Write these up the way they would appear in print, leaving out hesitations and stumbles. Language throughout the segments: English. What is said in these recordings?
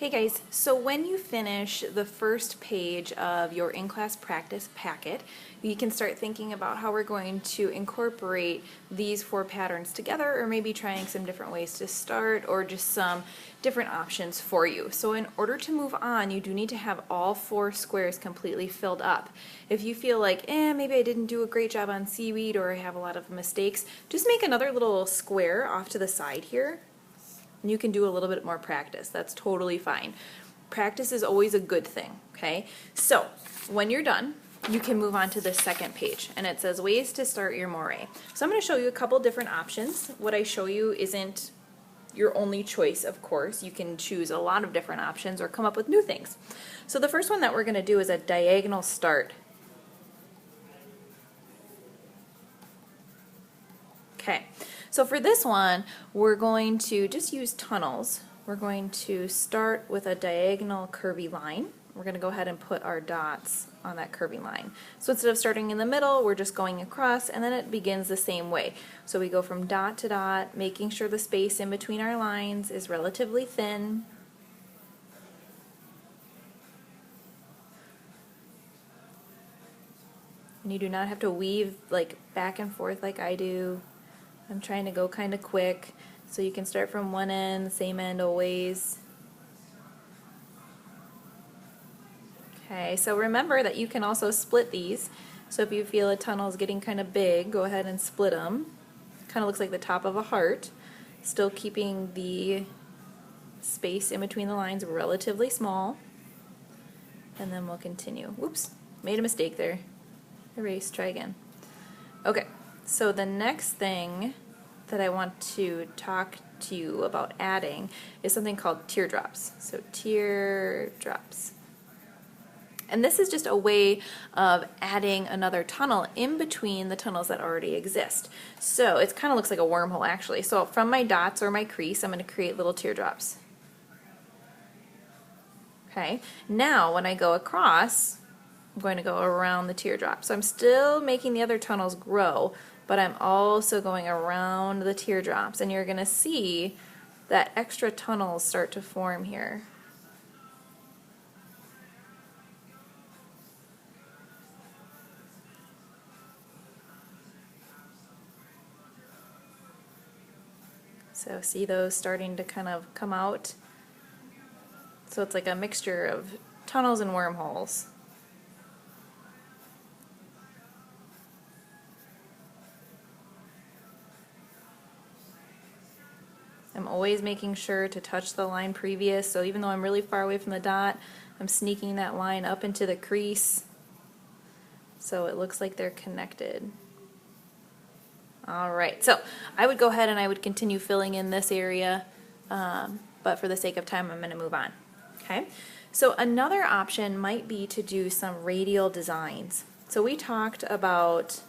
Hey guys, so when you finish the first page of your in-class practice packet, you can start thinking about how we're going to incorporate these 4 patterns together, or maybe trying some different ways to start, or just some different options for you. So in order to move on, you do need to have all 4 squares completely filled up. If you feel like, maybe I didn't do a great job on seaweed, or I have a lot of mistakes, just make another little square off to the side here. You can do a little bit more practice. That's totally fine. Practice is always a good thing, okay? So when you're done, you can move on to the second page, and it says ways to start your moire. So I'm going to show you a couple different options. What I show you isn't your only choice, of course. You can choose a lot of different options or come up with new things. So the first one that we're going to do is a diagonal start. Okay, so for this one, we're going to just use tunnels. We're going to start with a diagonal curvy line. We're going to go ahead and put our dots on that curvy line. So instead of starting in the middle, we're just going across, and then it begins the same way. So we go from dot to dot, making sure the space in between our lines is relatively thin. And you do not have to weave like back and forth like I do. I'm trying to go kind of quick, so you can start from one end, same end always. Okay, so remember that you can also split these. So if you feel a tunnel is getting kind of big, go ahead and split them. Kind of looks like the top of a heart, still keeping the space in between the lines relatively small. And then we'll continue. Whoops, made a mistake there. Erase, try again. Okay. So the next thing that I want to talk to you about adding is something called teardrops. So teardrops. And this is just a way of adding another tunnel in between the tunnels that already exist. So it kind of looks like a wormhole actually. So from my dots or my crease, I'm going to create little teardrops. Okay, now when I go across, I'm going to go around the teardrop. So I'm still making the other tunnels grow, but I'm also going around the teardrops, and you're going to see that extra tunnels start to form here. So see those starting to kind of come out? So it's like a mixture of tunnels and wormholes. I'm always making sure to touch the line previous, so even though I'm really far away from the dot, I'm sneaking that line up into the crease so it looks like they're connected. Alright, so I would go ahead and I would continue filling in this area, but for the sake of time I'm going to move on. Okay, so another option might be to do some radial designs. So we talked about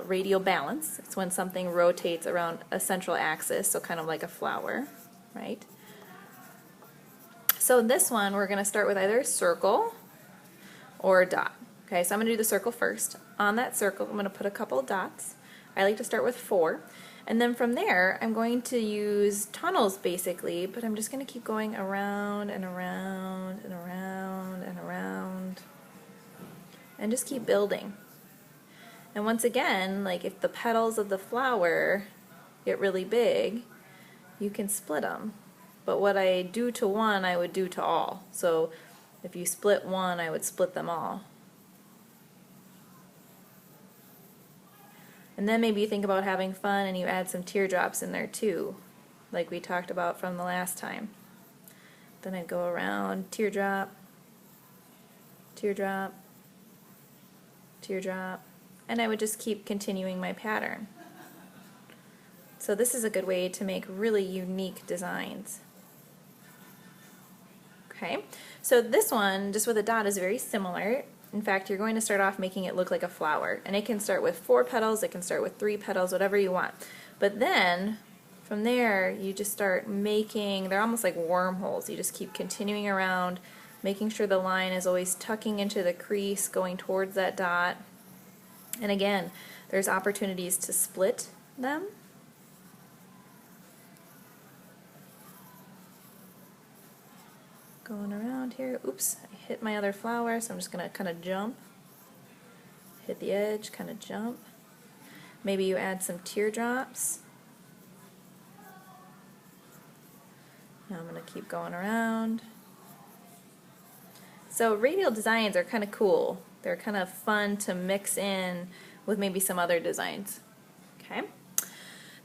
radial balance. It's when something rotates around a central axis, so kind of like a flower, right? So this one we're going to start with either a circle or a dot. Okay, so I'm going to do the circle first. On that circle I'm going to put a couple of dots. I like to start with 4, and then from there I'm going to use tunnels basically, but I'm just going to keep going around and around and around and around and just keep building. And once again, like if the petals of the flower get really big, you can split them. But what I do to one, I would do to all. So if you split one, I would split them all. And then maybe you think about having fun and you add some teardrops in there too, like we talked about from the last time. Then I'd go around, teardrop, teardrop, teardrop, and I would just keep continuing my pattern. So this is a good way to make really unique designs. Okay, so this one, just with a dot, is very similar. In fact, you're going to start off making it look like a flower, and it can start with 4 petals, it can start with 3 petals, whatever you want. But then, from there, you just start making, they're almost like wormholes. You just keep continuing around, making sure the line is always tucking into the crease, going towards that dot. And again, there's opportunities to split them. Going around here. Oops, I hit my other flower, so I'm just going to kind of jump. Hit the edge, kind of jump. Maybe you add some teardrops. Now I'm going to keep going around. So radial designs are kind of cool. They're kind of fun to mix in with maybe some other designs. Okay.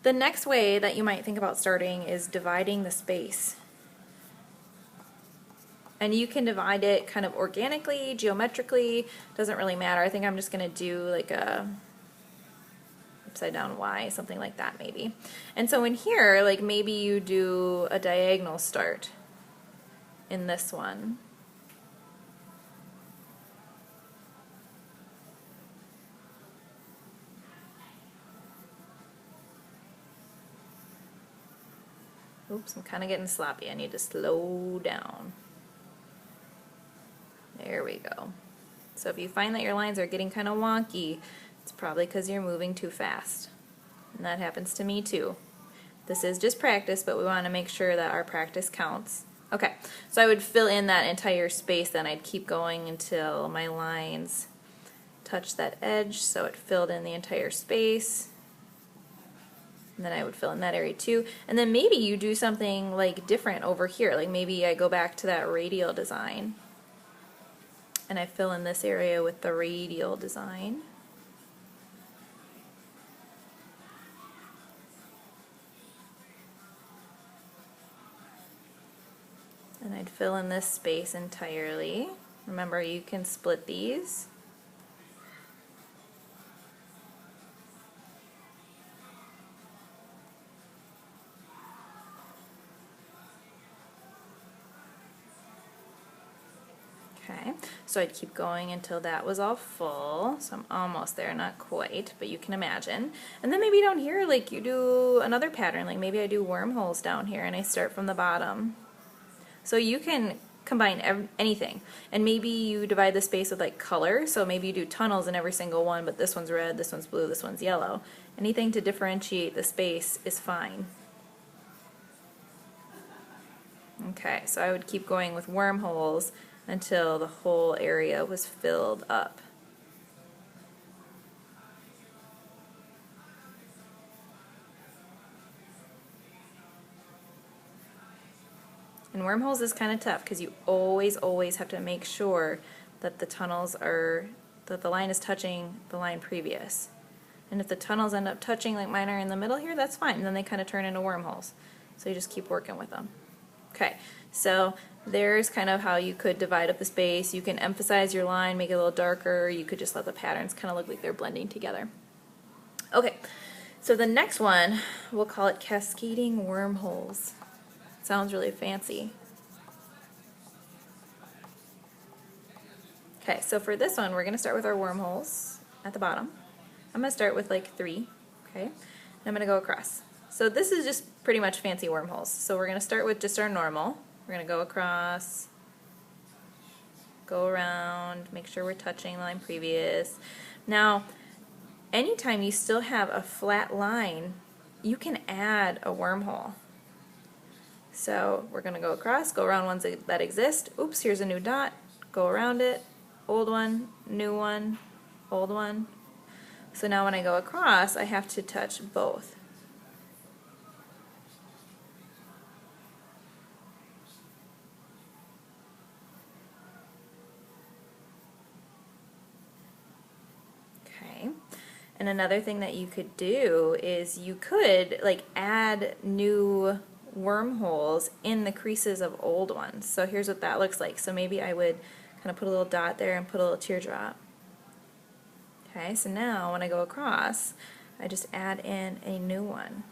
The next way that you might think about starting is dividing the space. And you can divide it kind of organically, geometrically, doesn't really matter. I think I'm just going to do like a upside down Y, something like that maybe. And so in here, like maybe you do a diagonal start in this one. Oops, I'm kind of getting sloppy. I need to slow down. There we go. So if you find that your lines are getting kind of wonky, it's probably because you're moving too fast. And that happens to me too. This is just practice, but we want to make sure that our practice counts. Okay, so I would fill in that entire space, then I'd keep going until my lines touch that edge, so it filled in the entire space. And then I would fill in that area too. And then maybe you do something like different over here. Like maybe I go back to that radial design and I fill in this area with the radial design. And I'd fill in this space entirely. Remember, you can split these. Okay, so I'd keep going until that was all full. So I'm almost there, not quite, but you can imagine. And then maybe down here, like you do another pattern, like maybe I do wormholes down here and I start from the bottom. So you can combine anything, and maybe you divide the space with like color, so maybe you do tunnels in every single one, but this one's red, this one's blue, this one's yellow. Anything to differentiate the space is fine. Okay, so I would keep going with wormholes until the whole area was filled up. And wormholes is kind of tough because you always have to make sure that the tunnels are, that the line is touching the line previous. And if the tunnels end up touching like mine are in the middle here, that's fine. And then they kind of turn into wormholes. So you just keep working with them. Okay, so there's kind of how you could divide up the space. You can emphasize your line, make it a little darker. You could just let the patterns kind of look like they're blending together. Okay, so the next one, we'll call it cascading wormholes. Sounds really fancy. Okay, so for this one, we're going to start with our wormholes at the bottom. I'm going to start with like 3, okay? And I'm going to go across. So this is just pretty much fancy wormholes. So we're going to start with just our normal. We're going to go across, go around, make sure we're touching the line previous. Now, anytime you still have a flat line, you can add a wormhole. So we're going to go across, go around ones that exist. Oops, here's a new dot. Go around it. Old one, new one, old one. So now when I go across, I have to touch both. Okay. And another thing that you could do is you could like add new wormholes in the creases of old ones. So here's what that looks like. So maybe I would kind of put a little dot there and put a little teardrop. Okay, so now when I go across, I just add in a new one.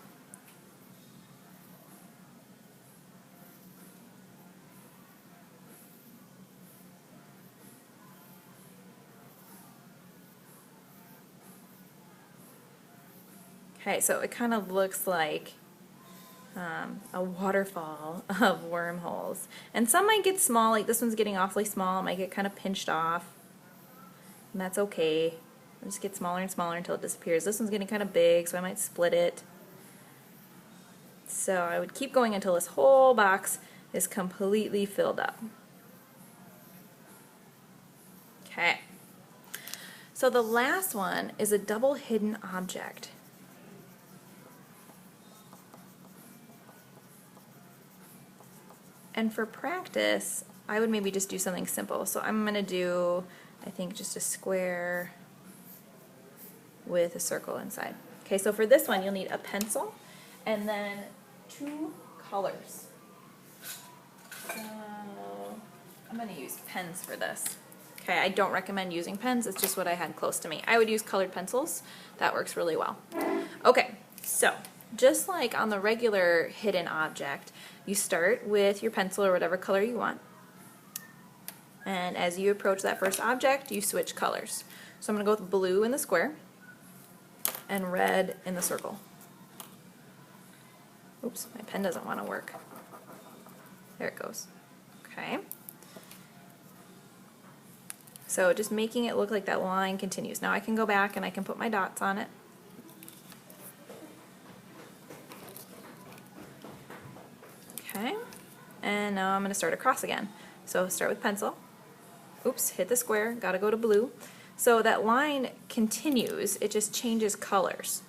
Okay, so it kind of looks like a waterfall of wormholes. And some might get small, like this one's getting awfully small, it might get kind of pinched off. And that's okay. It'll just get smaller and smaller until it disappears. This one's getting kind of big, so I might split it. So I would keep going until this whole box is completely filled up. Okay. So the last one is a double hidden object. And for practice, I would maybe just do something simple. So I'm going to do, I think, just a square with a circle inside. Okay, so for this one, you'll need a pencil and then 2 colors. So I'm going to use pens for this. Okay, I don't recommend using pens. It's just what I had close to me. I would use colored pencils. That works really well. Okay, so just like on the regular hidden object, you start with your pencil or whatever color you want. And as you approach that first object, you switch colors. So I'm going to go with blue in the square and red in the circle. Oops, my pen doesn't want to work. There it goes. Okay. So just making it look like that line continues. Now I can go back and I can put my dots on it. Okay. And now I'm going to start across again. So start with pencil. Oops, hit the square, gotta go to blue. So that line continues, it just changes colors.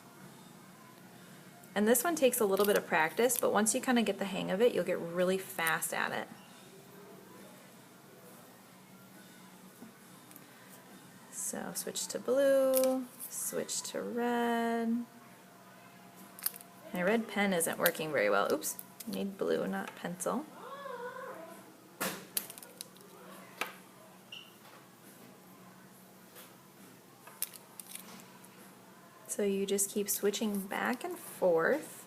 And this one takes a little bit of practice, but once you kind of get the hang of it, you'll get really fast at it. So switch to blue, switch to red. My red pen isn't working very well. Oops, I need blue, not pencil. So you just keep switching back and forth.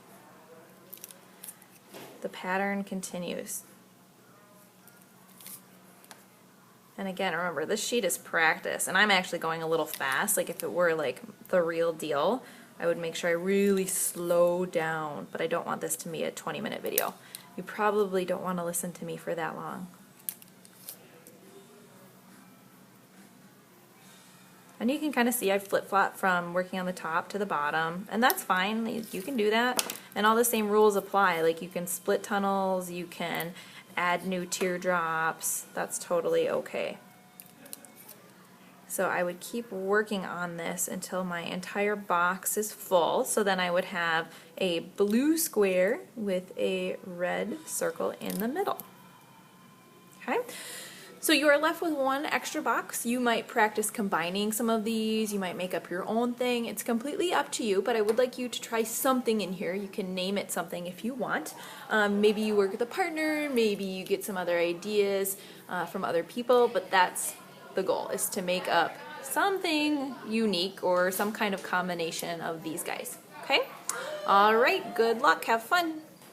The pattern continues. And again, remember, this sheet is practice, and I'm actually going a little fast. Like if it were like the real deal, I would make sure I really slow down, but I don't want this to be a 20-minute video. You probably don't want to listen to me for that long. And you can kind of see I flip-flop from working on the top to the bottom, and that's fine. You can do that, and all the same rules apply. Like you can split tunnels, you can add new teardrops. That's totally okay. So I would keep working on this until my entire box is full. So then I would have a blue square with a red circle in the middle. Okay? So you are left with one extra box. You might practice combining some of these. You might make up your own thing. It's completely up to you, but I would like you to try something in here. You can name it something if you want. Maybe you work with a partner. Maybe you get some other ideas from other people, but that's the goal, is to make up something unique or some kind of combination of these guys. Okay? All right, good luck. Have fun.